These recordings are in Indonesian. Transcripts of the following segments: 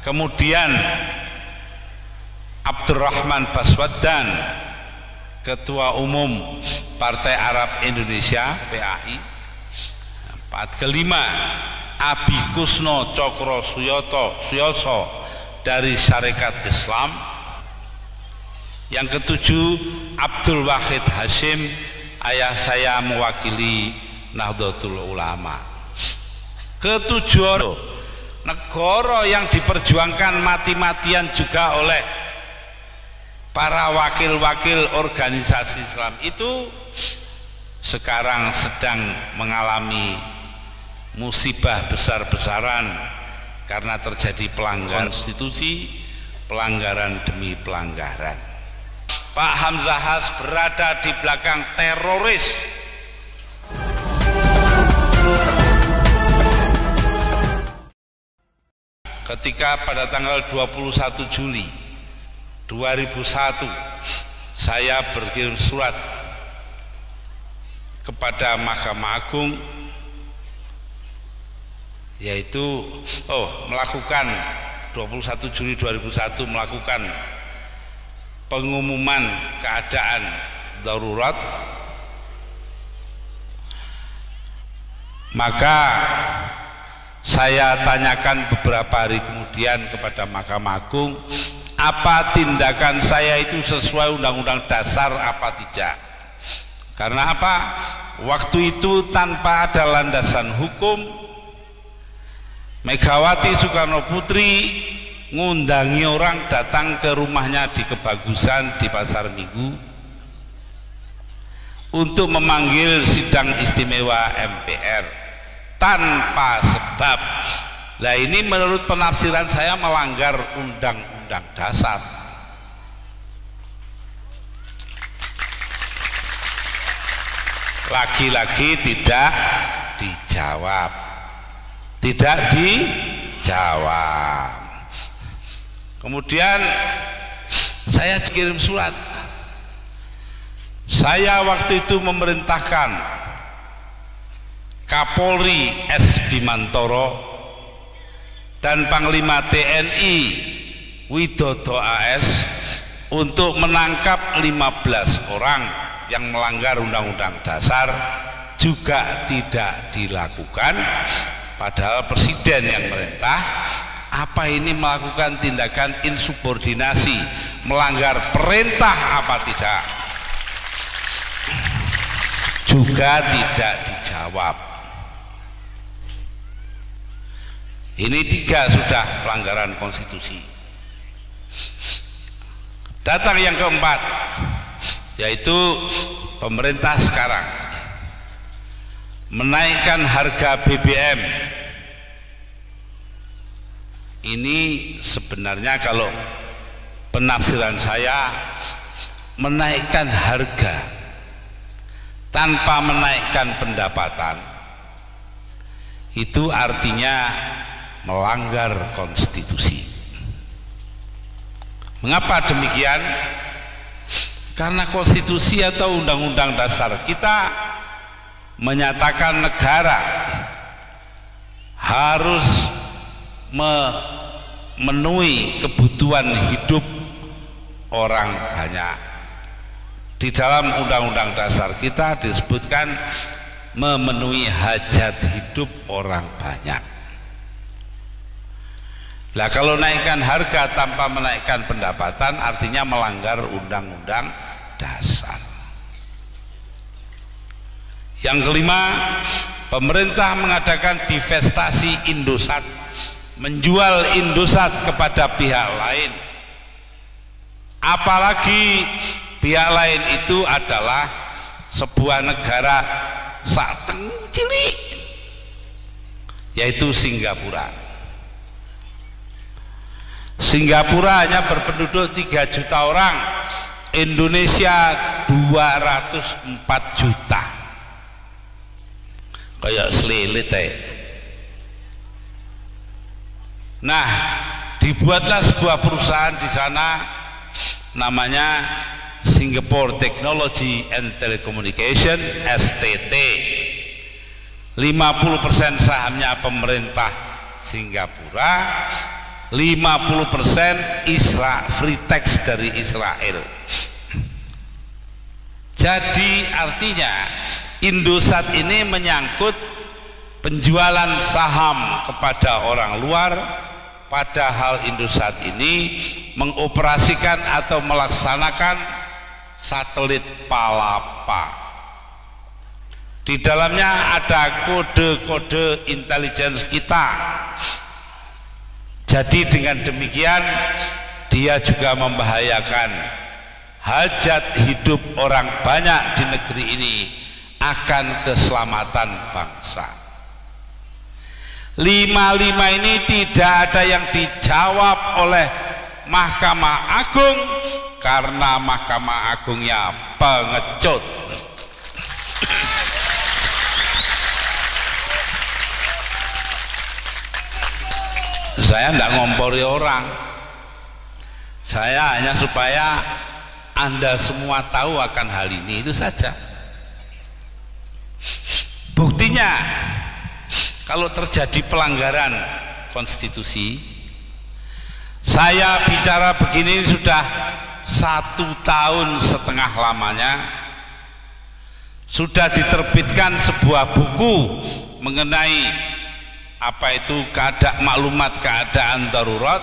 kemudian Abdurrahman Baswaddan, Ketua Umum Partai Arab Indonesia PAI. Kelima, Abi Kusno Cokro Suyoso dari Syarikat Islam. Yang ketujuh, Abdul Wahid Hashim, ayah saya mewakili Nahdlatul Ulama. Ketujuh, negara yang diperjuangkan mati-matian juga oleh para wakil-wakil organisasi Islam itu sekarang sedang mengalami musibah besar-besaran karena terjadi pelanggaran konstitusi, pelanggaran demi pelanggaran. Pak Hamzah Has berada di belakang teroris. Ketika pada tanggal 21 Juli 2001 saya berkirim surat kepada Mahkamah Agung, yaitu melakukan 21 Juli 2001 melakukan pengumuman keadaan darurat, maka saya tanyakan beberapa hari kemudian kepada Mahkamah Agung, apa tindakan saya itu sesuai Undang-Undang Dasar apa tidak. Karena apa? Waktu itu tanpa ada landasan hukum, Megawati Soekarno Putri ngundangi orang datang ke rumahnya di Kebagusan di Pasar Minggu untuk memanggil sidang istimewa MPR tanpa sebab. Nah, ini menurut penafsiran saya melanggar Undang-Undang Dasar. Lagi-lagi tidak dijawab, kemudian saya kirim surat. Saya waktu itu memerintahkan Kapolri S. Bimantoro dan Panglima TNI Widodo AS untuk menangkap 15 orang yang melanggar Undang-Undang Dasar, juga tidak dilakukan, padahal Presiden yang merintah. Apa ini melakukan tindakan insubordinasi, melanggar perintah apa tidak? Juga tidak dijawab. Ini 3 sudah pelanggaran konstitusi. Datang yang keempat, yaitu pemerintah sekarang menaikkan harga BBM. Ini sebenarnya kalau penafsiran saya, menaikkan harga tanpa menaikkan pendapatan itu artinya melanggar konstitusi. Mengapa demikian? Karena konstitusi atau undang-undang dasar kita menyatakan negara harus memenuhi kebutuhan hidup orang banyak. Di dalam undang-undang dasar kita disebutkan memenuhi hajat hidup orang banyak. Nah, kalau naikkan harga tanpa menaikkan pendapatan artinya melanggar undang-undang dasar. Yang kelima, pemerintah mengadakan divestasi Indosat, menjual Indosat kepada pihak lain. Apalagi pihak lain itu adalah sebuah negara sateng cilik, yaitu Singapura. Singapura hanya berpenduduk 3 juta orang, Indonesia 204 juta. Kayak selilit Nah, dibuatlah sebuah perusahaan di sana namanya Singapore Technology and Telecommunication STT. 50% sahamnya pemerintah Singapura, 50% free tax dari Israel. Jadi artinya Indosat ini menyangkut penjualan saham kepada orang luar, padahal Indosat ini mengoperasikan atau melaksanakan satelit Palapa. Di dalamnya ada kode-kode intelijen kita. Jadi dengan demikian dia juga membahayakan hajat hidup orang banyak di negeri ini akan keselamatan bangsa. 55 ini tidak ada yang dijawab oleh Mahkamah Agung karena Mahkamah Agungnya pengecut. Saya tidak ngompori orang, saya hanya supaya Anda semua tahu akan hal ini, itu saja. Buktinya kalau terjadi pelanggaran konstitusi, saya bicara begini sudah 1,5 tahun lamanya, sudah diterbitkan sebuah buku mengenai apa itu maklumat keadaan darurat.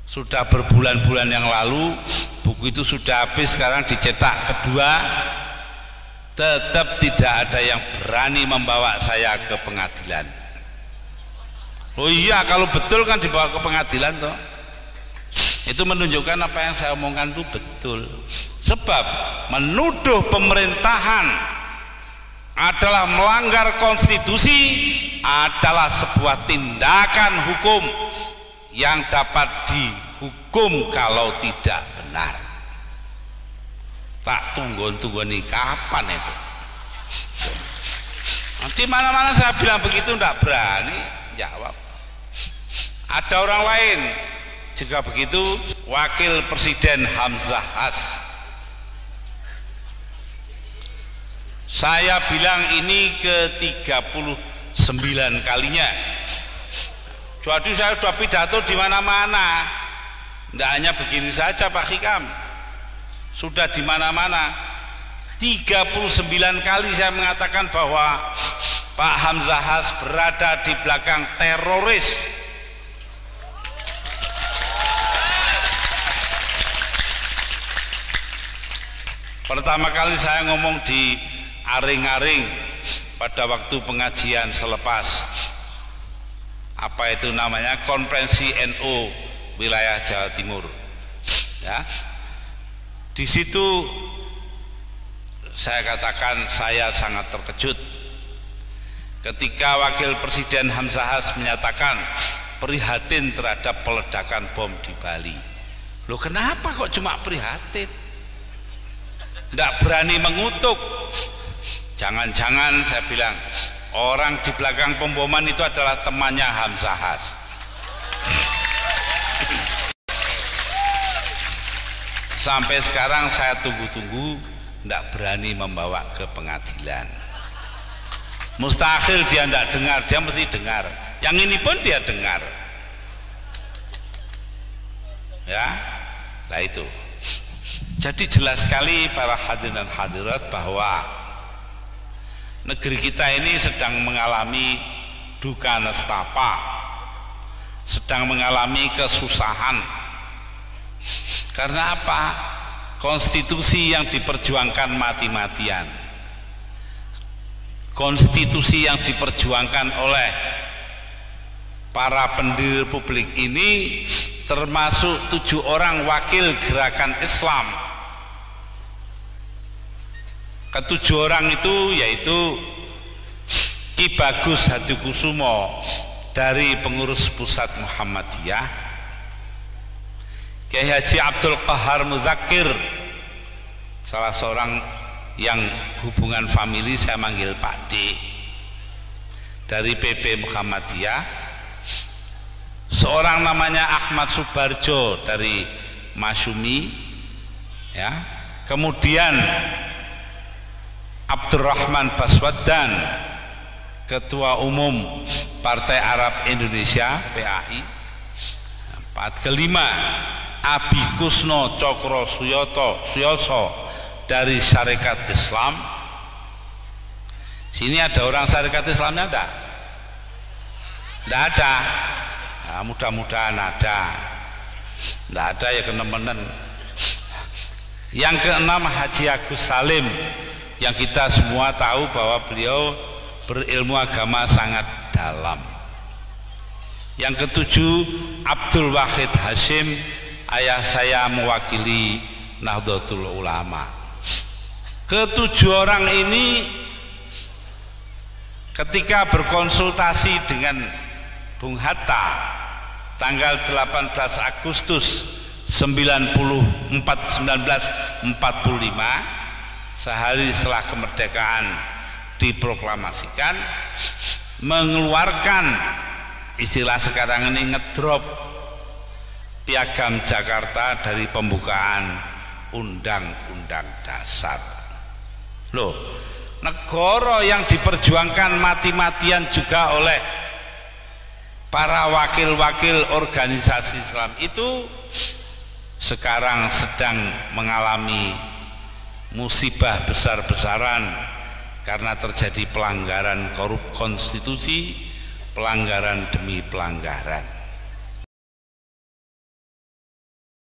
Sudah berbulan-bulan yang lalu buku itu sudah habis, sekarang dicetak kedua. Tetap tidak ada yang berani membawa saya ke pengadilan. Oh iya, kalau betul kan dibawa ke pengadilan toh. Itu menunjukkan apa yang saya omongkan itu betul. Sebab menuduh pemerintahan adalah melanggar konstitusi adalah sebuah tindakan hukum yang dapat dihukum kalau tidak benar. Tak tunggu-tunggu nih kapan itu? Di mana-mana saya bilang begitu tidak berani jawab. Ada orang lain juga begitu, Wakil Presiden Hamzah Has. Saya bilang ini ke-39 kalinya. Jadi saya sudah pidato di mana-mana. Tidak hanya begini saja Pak Hikam, sudah di mana-mana. 39 kali saya mengatakan bahwa Pak Hamzah Has berada di belakang teroris. Pertama kali saya ngomong di Aring-Aring pada waktu pengajian selepas apa itu namanya konferensi NU wilayah Jawa Timur, ya. Di situ saya katakan saya sangat terkejut ketika Wakil Presiden Hamzah Has menyatakan prihatin terhadap peledakan bom di Bali. Loh, kenapa kok cuma prihatin? Tidak berani mengutuk. Jangan-jangan saya bilang orang di belakang pemboman itu adalah temannya Hamzah Has. Sampai sekarang saya tunggu-tunggu, tidak berani membawa ke pengadilan. Mustahil dia tidak dengar, dia mesti dengar. Yang ini pun dia dengar. Ya, nah itu. Jadi jelas sekali para hadirin dan hadirat bahwa negeri kita ini sedang mengalami duka nestapa, sedang mengalami kesusahan. Karena apa? Konstitusi yang diperjuangkan mati-matian, konstitusi yang diperjuangkan oleh para pendiri republik ini, termasuk 7 orang wakil gerakan Islam. Ke-7 orang itu yaitu Ki Bagus Hadikusumo dari pengurus pusat Muhammadiyah, Kiai Haji Abdul Qahar Muzakir, salah seorang yang hubungan famili saya manggil Pak D, dari PP Muhammadiyah, seorang namanya Ahmad Subarjo dari Masyumi, ya. Kemudian Abdurrahman Baswaddan, Ketua Umum Partai Arab Indonesia PAI. Kelima, Abi Kusno Cokro Suyoso dari Syarikat Islam. Sini ada orang Syarikat Islamnya enggak? Enggak ada. Nah, mudah-mudahan ada. Enggak ada ya kenemenen. Yang keenam, Haji Agus Salim, yang kita semua tahu bahwa beliau berilmu agama sangat dalam. Yang ketujuh, Abdul Wahid Hashim, ayah saya mewakili Nahdlatul Ulama. Ketujuh orang ini ketika berkonsultasi dengan Bung Hatta tanggal 18 Agustus 1945, sehari setelah kemerdekaan diproklamasikan, mengeluarkan istilah sekarang ini ngedrop Piagam Jakarta dari pembukaan Undang-Undang Dasar. Loh, negara yang diperjuangkan mati-matian juga oleh para wakil-wakil organisasi Islam itu sekarang sedang mengalami musibah besar-besaran karena terjadi pelanggaran korup konstitusi, pelanggaran demi pelanggaran.